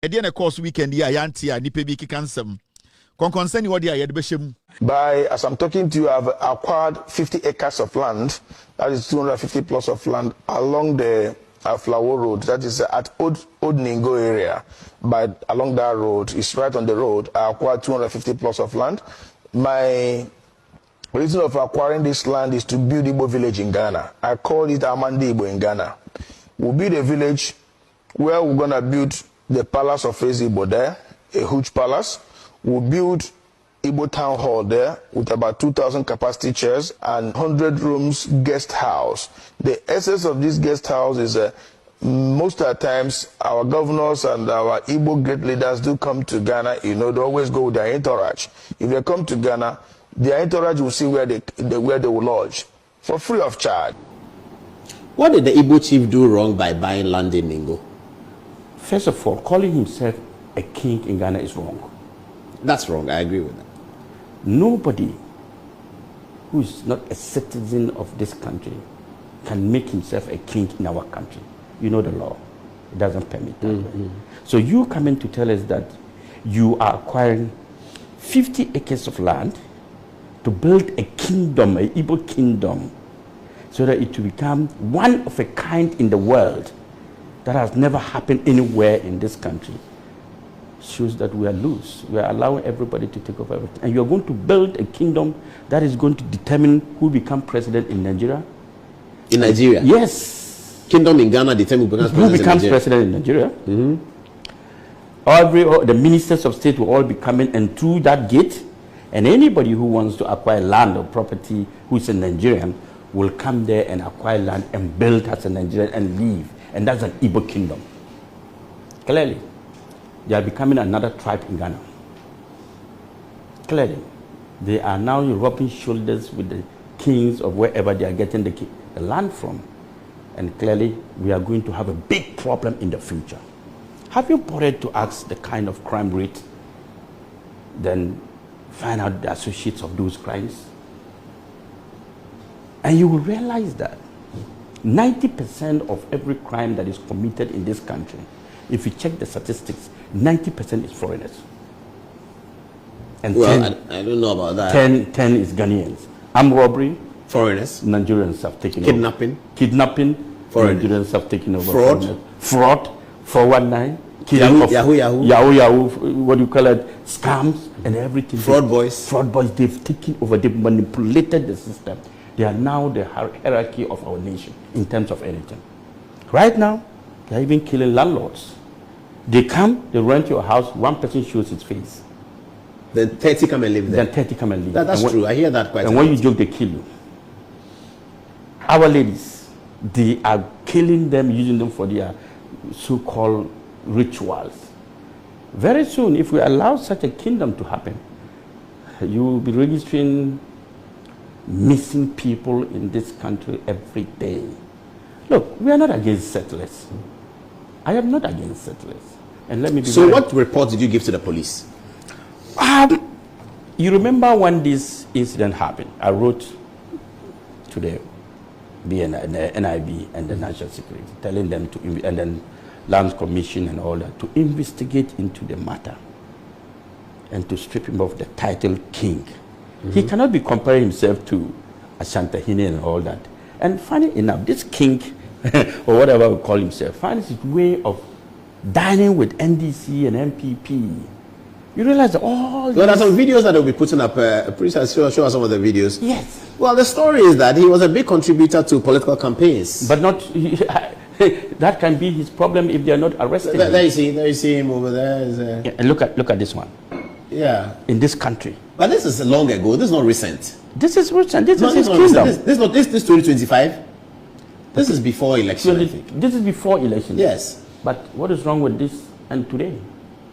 Edian a course weekend ya yanti a nipe bi kikansem. Konkonseni wadi ya yedbeshemu. By, as I'm talking to you, I've acquired 50 acres of land, that is 250 plus of land, along the Flower Road, that is at Old Ningo area. But along that road, it's right on the road, I acquired 250 plus of land. My reason of acquiring this land is to build Igbo village in Ghana. I call it Amandi Igbo in Ghana. We'll build a village where we're going to build the palace of Igbo there, a huge palace. We'll build Igbo Town Hall there with about 2,000 capacity chairs and 100 rooms guest house. The essence of this guest house is most of the times our governors and our Igbo great leaders do come to Ghana. You know, they always go with their entourage. If they come to Ghana, their entourage will see where they will lodge for free of charge. What did the Igbo chief do wrong by buying land in Ningo? First of all, calling himself a king in Ghana is wrong. That's wrong. I agree with that. Nobody who is not a citizen of this country can make himself a king in our country. You know the law. It doesn't permit that. So you come in to tell us that you are acquiring 50 acres of land to build a kingdom, an Igbo kingdom, so that it will become one of a kind in the world that has never happened anywhere in this country. Shows that we are loose. We are allowing everybody to take over everything. And you are going to build a kingdom that is going to determine who become president in Nigeria. In Nigeria? Yes. Kingdom in Ghana determines who becomes president in Nigeria. The ministers of state will all be coming and through that gate, and anybody who wants to acquire land or property who is a Nigerian will come there and acquire land and build as a Nigerian and leave. And that's an Igbo kingdom. Clearly. They are becoming another tribe in Ghana. Clearly, they are now rubbing shoulders with the kings of wherever they are getting the land from. And clearly, we are going to have a big problem in the future. Have you bothered to ask the kind of crime rate, then find out the associates of those crimes? And you will realize that 90% of every crime that is committed in this country, if you check the statistics, 90% is foreigners. And well, I don't know about that. 10 is Ghanaians. Armed robbery, foreigners. Nigerians have taken Kidnapping. over. Kidnapping, foreigners. Nigerians have taken over. Fraud, 419. Yahoo, what do you call it? Scams and everything. Fraud boys, they've taken over, they've manipulated the system. They are now the hierarchy of our nation in terms of anything. Right now, they're even killing landlords. They come, they rent your house, one person shows his face. Then 30 come and live there. Then 30 come and live. That's true. I hear that quite a lot. And when you joke, they kill you. Our ladies, they are killing them, using them for their so-called rituals. Very soon, if we allow such a kingdom to happen, you will be registering missing people in this country every day. Look, we are not against settlers. I am not against settlers. And let me be So what report did you give to the police? You remember when this incident happened, I wrote to the NIB and the National Security, telling them to, and then Lands Commission and all that, to investigate into the matter and to strip him of the title king. He cannot be comparing himself to Ashantahine and all that. And funny enough, this king, or whatever we call himself, finds his way of dining with NDC and MPP. You realize all there are some videos that will be putting up. Please show us some of the videos. Yes. Well, the story is that he was a big contributor to political campaigns. But not, that can be his problem if they are not arrested. There you see him over there. Yeah, and look at this one. Yeah. In this country. But this is long ago. This is not recent. This is recent. This is his kingdom. This is 2025. This is before election, I think. This is before election. Yes. But what is wrong with this and today?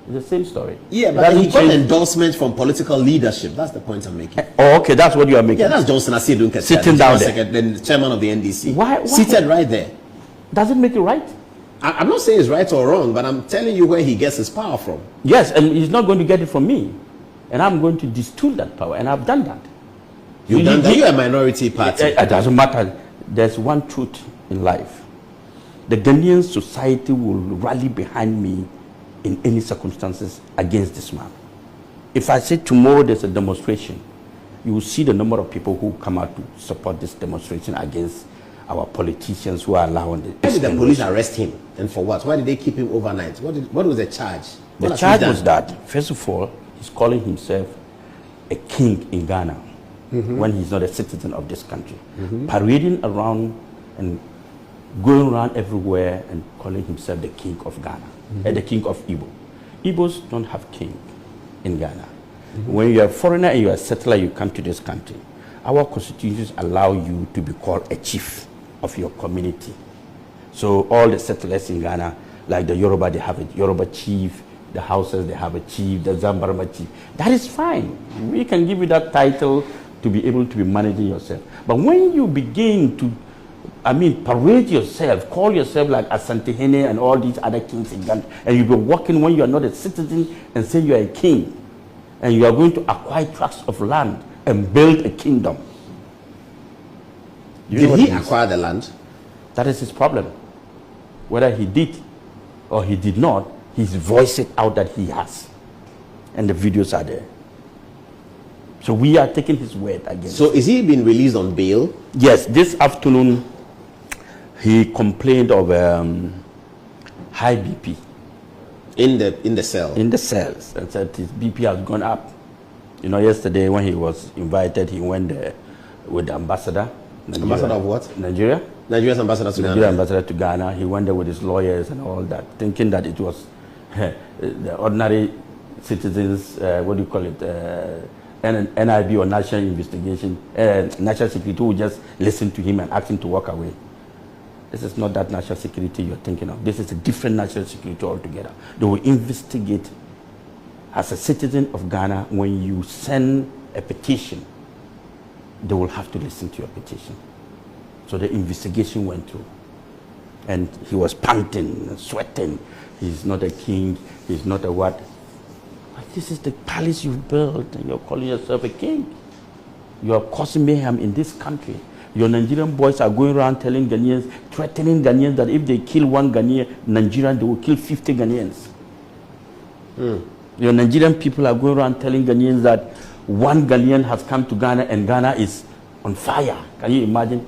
It's the same story. Yeah, but he got endorsement from political leadership. That's the point I'm making. Oh, okay, that's what you are making. Yeah, that's Johnson Asiedu sitting down there. The chairman of the NDC. Why? Seated right there. Does it make it right? I'm not saying it's right or wrong, but I'm telling you where he gets his power from. Yes, and he's not going to get it from me. And I'm going to distill that power, and I've done that. You've done that? You're a minority party. It doesn't matter. There's one truth in life. The Ghanaian society will rally behind me in any circumstances against this man. If I say tomorrow there's a demonstration, you will see the number of people who come out to support this demonstration against our politicians who are allowing it. Why did the police arrest him, and for what? Why did they keep him overnight? What was the charge? The charge was that, first of all, he's calling himself a king in Ghana when he's not a citizen of this country. Parading around and going around everywhere and calling himself the king of Ghana, the king of Igbo. Igbos don't have king in Ghana. When you're a foreigner and you're a settler, you come to this country. Our constitutions allow you to be called a chief of your community. So all the settlers in Ghana, like the Yoruba, they have a Yoruba chief. The Hausas, they have a chief. The Zambarama chief. That is fine. We can give you that title to be able to be managing yourself. But when you begin to, parade yourself, call yourself like Asantehene and all these other kings in Ghana, and you go walking when you are not a citizen and say you are a king, and you are going to acquire tracts of land and build a kingdom. Did he acquire the land? That is his problem. Whether he did or he did not, he's voiced it out that he has. And the videos are there. So we are taking his word against. So is he being released on bail? Yes, this afternoon he complained of high BP. In the cell? In the cells. And said his BP has gone up. You know, yesterday when he was invited, he went there with the ambassador. Nigeria. Ambassador of what? Nigeria. Nigeria's ambassador to Ghana. Nigeria ambassador to Ghana. He went there with his lawyers and all that, thinking that it was the ordinary citizens, NIB or National Investigation, National Security who just listen to him and ask him to walk away. This is not that national security you're thinking of. This is a different national security altogether. They will investigate. As a citizen of Ghana, when you send a petition, they will have to listen to your petition. So the investigation went through. And he was panting and sweating. He's not a king. He's not a what? But this is the palace you've built, and you're calling yourself a king. You are causing mayhem in this country. Your Nigerian boys are going around telling Ghanaians, threatening Ghanaians that if they kill one Ghanaian, Nigerian, they will kill 50 Ghanaians. Your Nigerian people are going around telling Ghanaians that one Ghanaian has come to Ghana and Ghana is on fire. Can you imagine?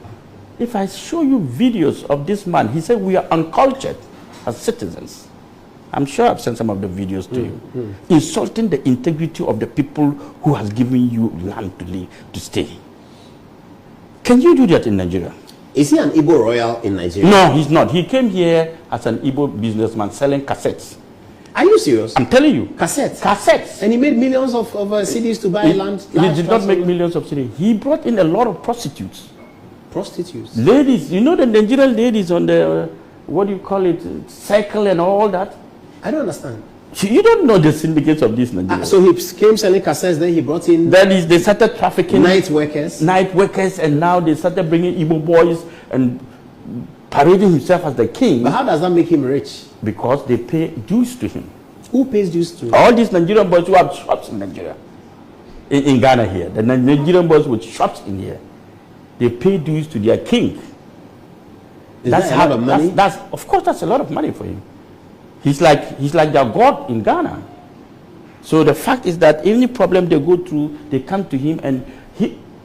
If I show you videos of this man, he said we are uncultured as citizens. I'm sure I've sent some of the videos to you. Insulting the integrity of the people who has given you land to live, to stay. Can you do that in Nigeria? Is he an Igbo royal in Nigeria? No, he's not. He came here as an Igbo businessman selling cassettes. Are you serious? I'm telling you. Cassettes? Cassettes. And he made millions of CDs to buy land? He did not make millions of CDs. He brought in a lot of prostitutes. Prostitutes? Ladies. You know the Nigerian ladies on the, what do you call it, cycle and all that? I don't understand. You don't know the syndicates of this Nigeria. So he came selling cassettes, then he brought in... That is, they started trafficking... Night workers? Night workers, and now they started bringing Igbo boys and parading himself as the king. But how does that make him rich? Because they pay dues to him. Who pays dues to him? All these Nigerian boys who have shops in Nigeria. In Ghana here. The Nigerian boys with shops in here. They pay dues to their king. Is that a lot of money? Of course, that's a lot of money for him. He's like their god in Ghana. So the fact is that any problem they go through, they come to him, and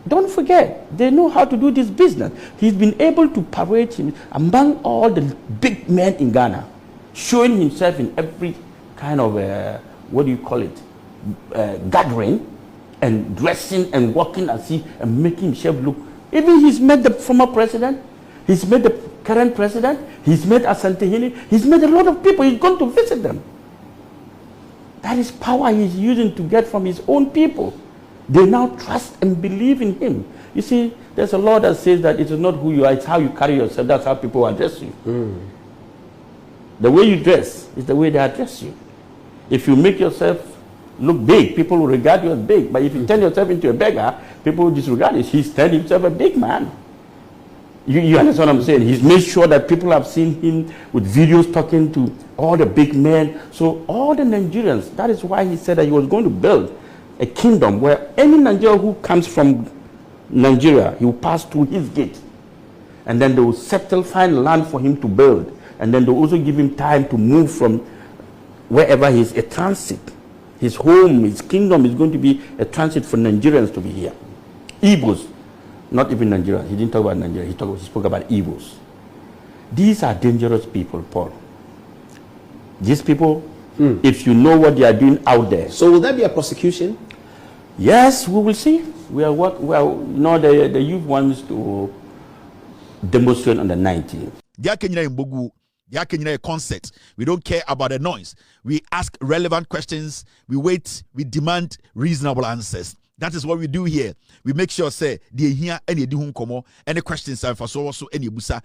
don't forget, they know how to do this business. He's been able to parade him among all the big men in Ghana, showing himself in every kind of, gathering, and dressing and walking as if and making himself look. Even he's met the former president, he's met the current president, he's met Asantehene, he's met a lot of people, he's gone to visit them. That is power he's using to get from his own people. They now trust and believe in him. You see, there's a law that says that it is not who you are, it's how you carry yourself, that's how people address you. The way you dress is the way they address you. If you make yourself look big, people will regard you as big. But if you turn yourself into a beggar, people will disregard it. He's turned himself a big man. You understand what I'm saying? He's made sure that people have seen him with videos talking to all the big men. So all the Nigerians, that is why he said that he was going to build a kingdom where any Nigerian who comes from Nigeria, he will pass through his gate. And then they will find land for him to build. And then they will also give him time to move from wherever he is a transit. His home, his kingdom is going to be a transit for Nigerians to be here. Igbos, not even Nigerians. He didn't talk about Nigeria. He spoke about Igbos. These are dangerous people, Paul. These people, if you know what they are doing out there. So will there be a prosecution? Yes, we will see. The youth wants to demonstrate on the 19th. A concert. We don't care about the noise. We ask relevant questions. We wait. We demand reasonable answers. That is what we do here. We make sure say they hear any do komo any questions and for so also any busa